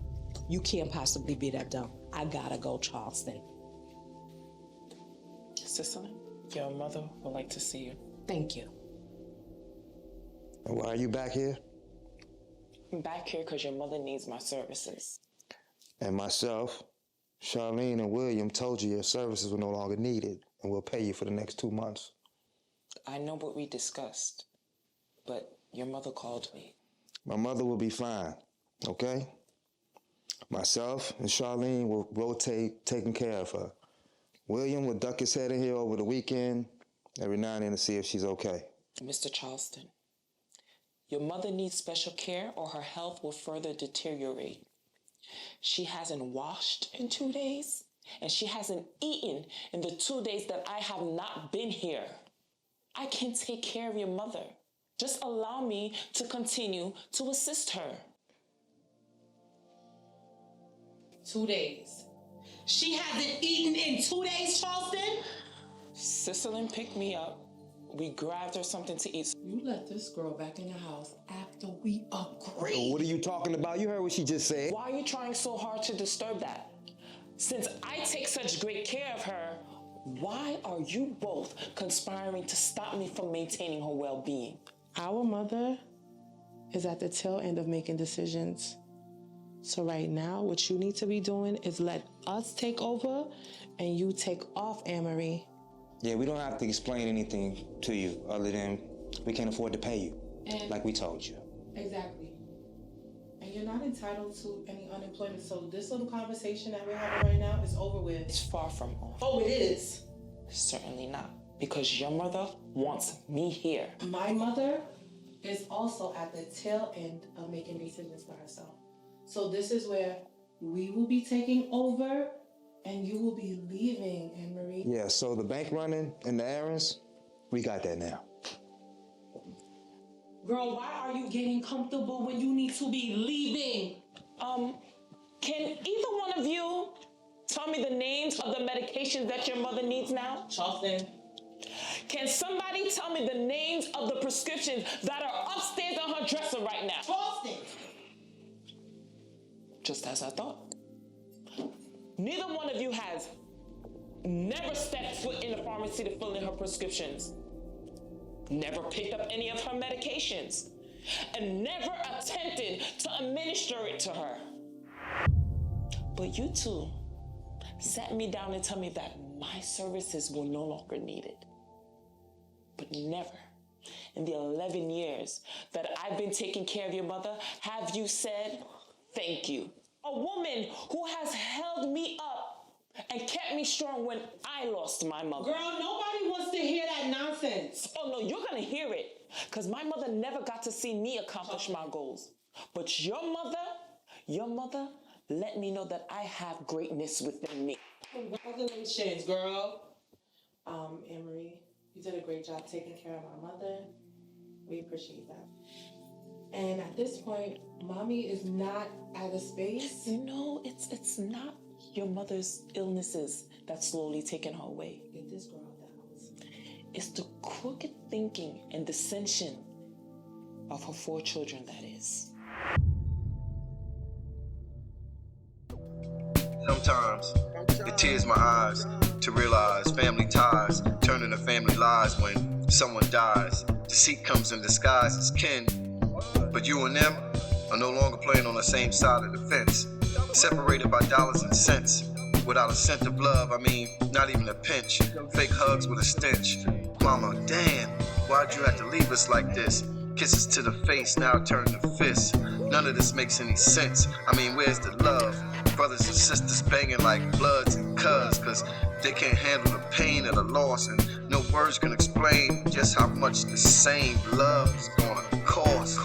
You can't possibly be that dumb. I gotta go, Charleston. Cicely, your mother would like to see you. Thank you. And why are you back here? I'm back here because your mother needs my services. And myself, Charlene, and William told you your services were no longer needed, and we'll pay you for the next 2 months. I know what we discussed, but your mother called me. My mother will be fine, okay? Myself and Charlene will rotate taking care of her. William will duck his head in here over the weekend, every now and then to see if she's okay. Mr. Charleston, your mother needs special care or her health will further deteriorate. She hasn't washed in 2 days, and she hasn't eaten in the 2 days that I have not been here. I can take care of your mother. Just allow me to continue to assist her. 2 days. She hasn't eaten in 2 days, Charleston? Cicely picked me up. We grabbed her something to eat. You let this girl back in the house after we agreed. What are you talking about? You heard what she just said. Why are you trying so hard to disturb that? Since I take such great care of her, why are you both conspiring to stop me from maintaining her well-being? Our mother is at the tail end of making decisions. So right now, what you need to be doing is let us take over and you take off, Anne-Marie. Yeah, we don't have to explain anything to you other than we can't afford to pay you, like we told you. Exactly. And you're not entitled to any unemployment. So this little conversation that we're having right now is over with. It's far from over. Oh, it is. Certainly not, because your mother wants me here. My mother is also at the tail end of making decisions for herself. So this is where we will be taking over and you will be leaving, Anne-Marie. Yeah, so the bank running and the errands, we got that now. Girl, why are you getting comfortable when you need to be leaving? Can either one of you tell me the names of the medications that your mother needs now? Charleston. Can somebody tell me the names of the prescriptions that are upstairs on her dresser right now? Charleston. Just as I thought. Neither one of you has never stepped foot in a pharmacy to fill in her prescriptions, never picked up any of her medications, and never attempted to administer it to her. But you two sat me down and told me that my services were no longer needed. But never in the 11 years that I've been taking care of your mother have you said thank you. A woman who has held me up and kept me strong when I lost my mother. Girl, nobody wants to hear that nonsense. Oh no, you're gonna hear it, because my mother never got to see me accomplish my goals. But your mother let me know that I have greatness within me. Congratulations, girl. Anne-Marie, you did a great job taking care of my mother. We appreciate that. And at this point, Mommy is not at a space. No, it's not your mother's illnesses that's slowly taking her away. Get this girl out the house. It's the crooked thinking and dissension of her 4 children, that is. Sometimes it tears my eyes to realize family ties turn into family lies when someone dies. Deceit comes in disguise as kin, but you and them are no longer playing on the same side of the fence. Separated by dollars and cents, without a scent of love, I mean, not even a pinch. Fake hugs with a stench. Mama, damn, why'd you have to leave us like this? Kisses to the face, now turning to fists. None of this makes any sense. I mean, where's the love? Brothers and sisters banging like bloods and cuz they can't handle the pain of the loss, and no words can explain just how much the same love is gonna cost.